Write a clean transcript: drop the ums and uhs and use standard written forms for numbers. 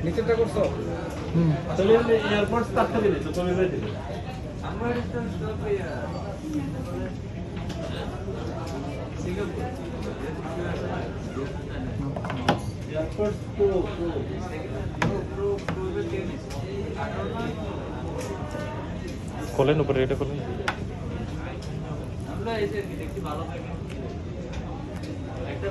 নিচেরটা করছো? তাহলে এয়ারপোর্ট তারটা দিলে তো কমে যাই দিলে আমার একটা স্টপ সিঙ্গাপুর এয়ারপোর্ট প্রো খোলেন উপরে, এটা খোলেন। আমরা এসে দেখি ভালো লাগে একটা